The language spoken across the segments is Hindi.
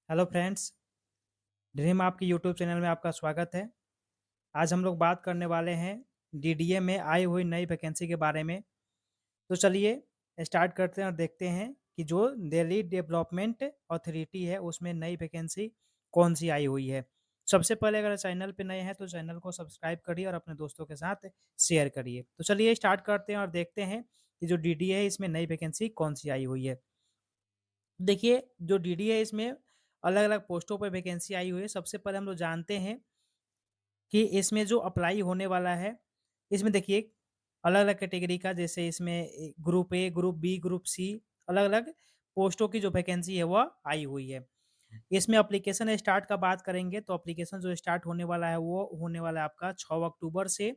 हेलो फ्रेंड्स, ड्रीम आपके यूट्यूब चैनल में आपका स्वागत है। आज हम लोग बात करने वाले हैं डीडीए में आई हुई नई वैकेंसी के बारे में। तो चलिए स्टार्ट करते हैं और देखते हैं कि जो दिल्ली डेवलपमेंट अथॉरिटी है उसमें नई वैकेंसी कौन-सी आई हुई है। सबसे पहले अगर चैनल पे नए हैं तो चैनल को सब्सक्राइब करिए और अपने दोस्तों के साथ शेयर करिए। तो चलिए स्टार्ट करते हैं और देखते हैं कि जो डीडीए है इसमें नई वैकेंसी कौन-सी आई हुई है। देखिए, जो डीडी है इसमें अलग-अलग पोस्टों पे वैकेंसी आई हुई है। सबसे पहले हम लोग जानते हैं कि इसमें जो अप्लाई होने वाला है, इसमें देखिए अलग-अलग कैटेगरी का जैसे इसमें group A, group B, group C अलग-अलग पोस्टों की जो वैकेंसी है वह आई हुई है। इसमें एप्लीकेशन स्टार्ट का बात करेंगे तो एप्लीकेशन जो स्टार्ट होने वाला है वो होने वाला है आपका 6 अक्टूबर से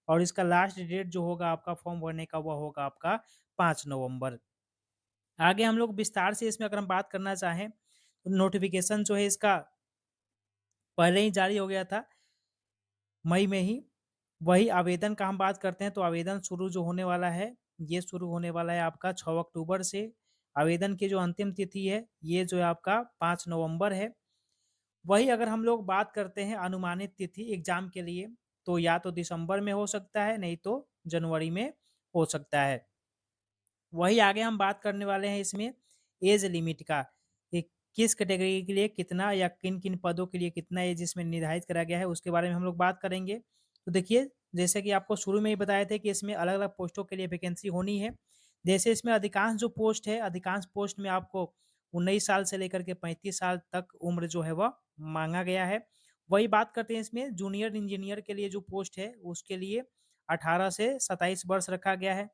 और इसका लास्ट डेट जो होगा आपका फॉर्म भरने का वो होगा आपका 5 नवंबर। आगे हम लोग विस्तार से इसमें अगर हम बात करना चाहें, तो नोटिफ़िकेशन जो है इसका पहले ही जारी हो गया था, मई में ही। वही आवेदन का हम बात करते हैं तो आवेदन शुरू जो होने वाला है, ये शुरू होने वाला है आपका 6 अक्टूबर से। आवेदन की जो अंतिम तिथि है, ये जो है आपका 5 नवंबर है। वही अगर हम लोग बात करते हैं अनुमानित तिथि एग्ज़ाम के लिए, तो या तो दिसंबर में हो सकता है, नहीं तो जनवरी में हो सकता है। वही आगे हम बात करने वाले हैं इसमें एज लिमिट का, कि किस कैटेगरी के लिए कितना या किन-किन पदों के लिए कितना एज इसमें निर्धारित करा गया है, उसके बारे में हम लोग बात करेंगे। तो देखिए, जैसे कि आपको शुरू में ही बताए थे कि इसमें अलग-अलग पोस्टों के लिए वैकेंसी होनी है। जैसे इसमें अधिकांश जो पोस्ट है, अधिकांश पोस्ट में आपको 19 साल से लेकर के 35 साल तक उम्र जो है वह माँगा गया है। वही बात करते हैं इसमें जूनियर इंजीनियर के लिए जो पोस्ट है, उसके लिए 18 से 27 वर्ष रखा गया है।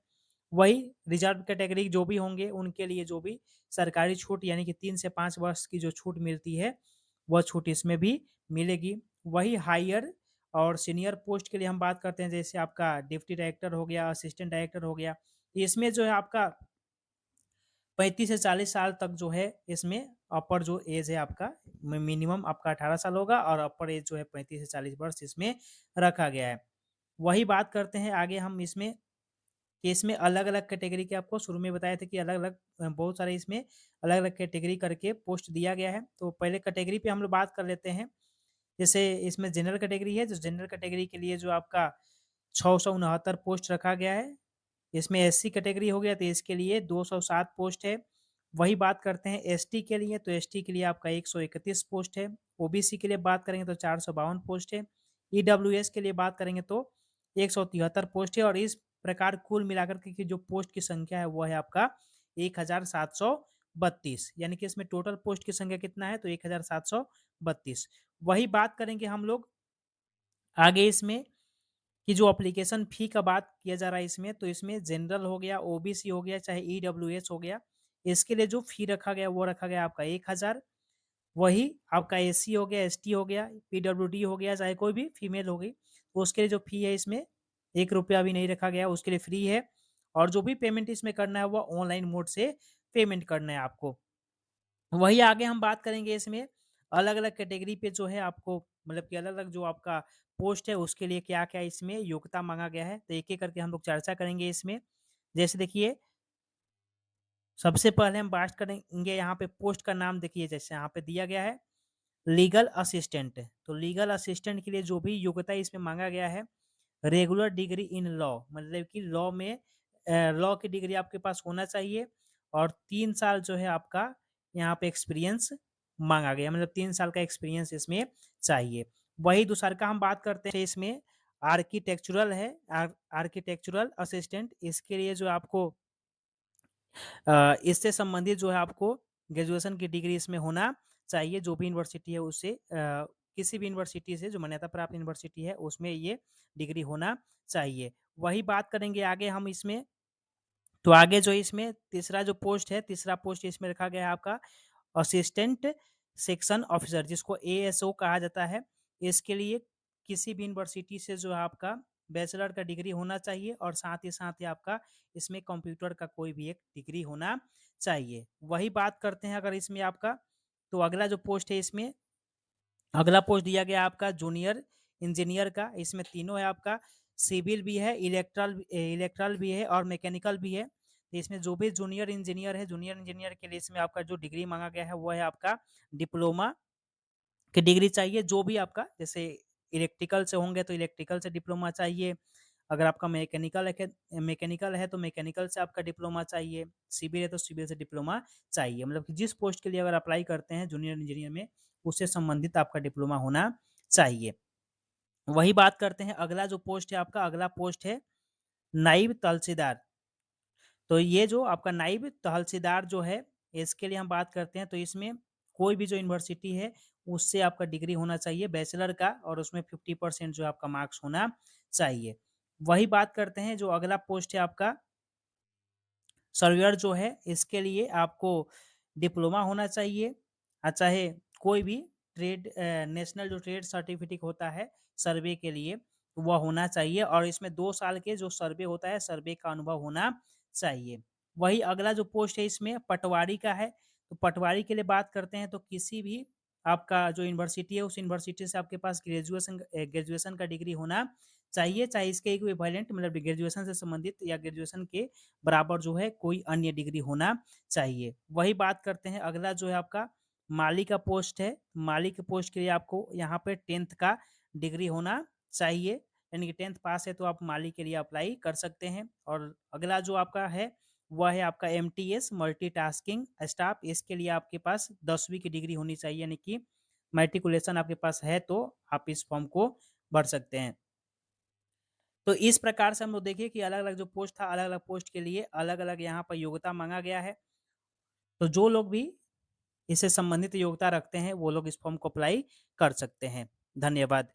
वही रिज़र्व कैटेगरी जो भी होंगे, उनके लिए जो भी सरकारी छूट यानी कि 3 से 5 वर्ष की जो छूट मिलती है, वह छूट इसमें भी मिलेगी। वही हायर और सीनियर पोस्ट के लिए हम बात करते हैं, जैसे आपका डिप्टी डायरेक्टर हो गया, असिस्टेंट डायरेक्टर हो गया। इसमें जो है आपका 35 से 40 साल तक जो है इसमें अपर जो एज है आपका मिनिमम आपका 18 साल होगा और अपर एज जो है 35 से 40 वर्ष इसमें रखा गया है। वही बात करते हैं आगे हम इसमें कि इसमें अलग-अलग कैटेगरी के आपको शुरू में बताए थे कि अलग-अलग बहुत सारे इसमें अलग-अलग कैटेगरी करके पोस्ट दिया गया है। तो पहले कैटेगरी पे हम लोग बात कर लेते हैं। जैसे इसमें जनरल कैटेगरी है, जो जनरल कैटेगरी के लिए जो आपका 669 पोस्ट रखा गया है। इसमें एससी कैटेगरी हो गया तो इसके लिए 207 पोस्ट है। वही बात करते हैं एसटी के लिए, तो एसटी के लिए आपका 131 पोस्ट है। ओबीसी के लिए बात करेंगे तो 452 पोस्ट है। ईडब्ल्यूएस के लिए बात करेंगे तो 173 पोस्ट है और इस प्रकार कुल मिलाकर के जो पोस्ट की संख्या है वो है आपका 1732 यानी कि इसमें टोटल पोस्ट की संख्या कितना है तो 1732। वही बात करेंगे हम लोग आगे इसमें कि जो एप्लीकेशन फ़ी का बात किया जा रहा है इसमें, तो इसमें जनरल हो गया, ओबीसी हो गया, चाहे ईडब्ल्यूएस हो गया, इसके लिए जो फ़ी रखा गया वो रखा गया आपका 1000। वही आपका एससी हो गया, एसटी हो गया, पीडब्ल्यूडी हो गया, चाहे कोई भी फीमेल हो गई, तो उसके लिए जो फ़ी है इसमें ₹1 भी नहीं रखा गया, उसके लिए फ्री है और जो भी पेमेंट इसमें करना है वो ऑनलाइन मोड से पेमेंट करना है आपको। वही आगे हम बात करेंगे इसमें अलग-अलग कैटेगरी पे जो है आपको मतलब कि अलग-अलग जो आपका पोस्ट है उसके लिए क्या-क्या इसमें योग्यता माँगा गया है। तो एक-एक करके हम लोग चर्चा करेंगे इसमें। जैसे देखिए सबसे पहले हम बात करेंगे यहाँ पे पोस्ट का नाम देखिए जैसे यहाँ पे दिया गया है लीगल असिस्टेंट। तो लीगल असिस्टेंट के लिए जो भी योग्यता इसमें माँगा गया है रेगुलर डिग्री इन लॉ मतलब कि लॉ में लॉ की डिग्री आपके पास होना चाहिए और 3 साल जो है आपका यहाँ पे एक्सपीरियंस माँगा गया मतलब 3 साल का एक्सपीरियंस इसमें चाहिए। वही दूसरा का हम बात करते हैं इसमें आर्किटेक्चरल है आर्किटेक्चरल असिस्टेंट इसके लिए जो आपको इससे संबंधित जो है आपको ग्रेजुएशन की डिग्री इसमें होना चाहिए जो भी यूनिवर्सिटी है उससे किसी भी यूनिवर्सिटी से जो मान्यता प्राप्त यूनिवर्सिटी है उसमें ये डिग्री होना चाहिए। वही बात करेंगे आगे हम इसमें तो आगे जो इसमें तीसरा जो पोस्ट है तीसरा पोस्ट इसमें रखा गया है आपका असिस्टेंट सेक्शन ऑफिसर जिसको एएसओ कहा जाता है। इसके लिए किसी भी यूनिवर्सिटी से जो है आपका बैचलर का डिग्री होना चाहिए और साथ ही आपका इसमें कंप्यूटर का कोई भी एक डिग्री होना चाहिए। वही बात करते हैं अगर इसमें आपका तो अगला जो पोस्ट है इसमें अगला पोस्ट दिया गया आपका जूनियर इंजीनियर का। इसमें तीनों है आपका सिविल भी है, इलेक्ट्रल इलेक्ट्रल भी है और मैकेनिकल भी है। तो इसमें जो भी जूनियर इंजीनियर है, जूनियर इंजीनियर के लिए इसमें आपका जो डिग्री माँगा गया है वो है आपका डिप्लोमा की डिग्री चाहिए। जो भी आपका जैसे इलेक्ट्रिकल से होंगे तो इलेक्ट्रिकल से डिप्लोमा चाहिए, अगर आपका मैकेनिकल है तो मैकेनिकल से आपका डिप्लोमा चाहिए, सिविल है तो सिविल से डिप्लोमा चाहिए। मतलब कि जिस पोस्ट के लिए अगर अप्लाई करते हैं जूनियर इंजीनियर में, उससे संबंधित आपका डिप्लोमा होना चाहिए। वही बात करते हैं, अगला जो पोस्ट है आपका, अगला पोस्ट है नायब तहसीलदार। तो ये जो आपका नायब तहसीलदार जो है, इसके लिए हम बात करते हैं तो इसमें कोई भी जो यूनिवर्सिटी है उससे आपका डिग्री होना चाहिए बैचलर का, और उसमें 50% जो आपका मार्क्स होना चाहिए। वही बात करते हैं, जो अगला पोस्ट है आपका सर्वेयर जो है, इसके लिए आपको डिप्लोमा होना चाहिए, चाहे कोई भी नेशनल जो ट्रेड सर्टिफिकेट होता है सर्वे के लिए वह होना चाहिए, और इसमें 2 साल के जो सर्वे होता है सर्वे का अनुभव होना चाहिए। वही अगला जो पोस्ट है इसमें पटवारी का है, तो पटवारी के लिए बात करते हैं तो किसी भी आपका जो यूनिवर्सिटी है उस यूनिवर्सिटी से आपके पास ग्रेजुएशन का डिग्री होना चाहिए, चाहे इसके इक्विवेलेंट मतलब ग्रेजुएशन से संबंधित या ग्रेजुएशन के बराबर जो है कोई अन्य डिग्री होना चाहिए। वही बात करते हैं, अगला जो है आपका माली का पोस्ट है। माली के पोस्ट के लिए आपको यहाँ पे 10th का डिग्री होना चाहिए, यानी कि 10th पास है तो आप माली के लिए अप्लाई कर सकते हैं। और अगला जो आपका है वह है आपका एमटीएस मल्टीटास्किंग स्टाफ। इसके लिए आपके पास 10वीं की डिग्री होनी चाहिए, यानी कि मैट्रिकुलेशन आपके पास है तो आप इस फॉर्म को भर सकते हैं। तो इस प्रकार से हम लोग देखिए कि अलग-अलग जो पोस्ट था, अलग-अलग पोस्ट के लिए अलग-अलग यहाँ पर योग्यता माँगा गया है। तो जो लोग भी इससे संबंधित योग्यता रखते हैं, वो लोग इस फॉर्म को अप्लाई कर सकते हैं। धन्यवाद।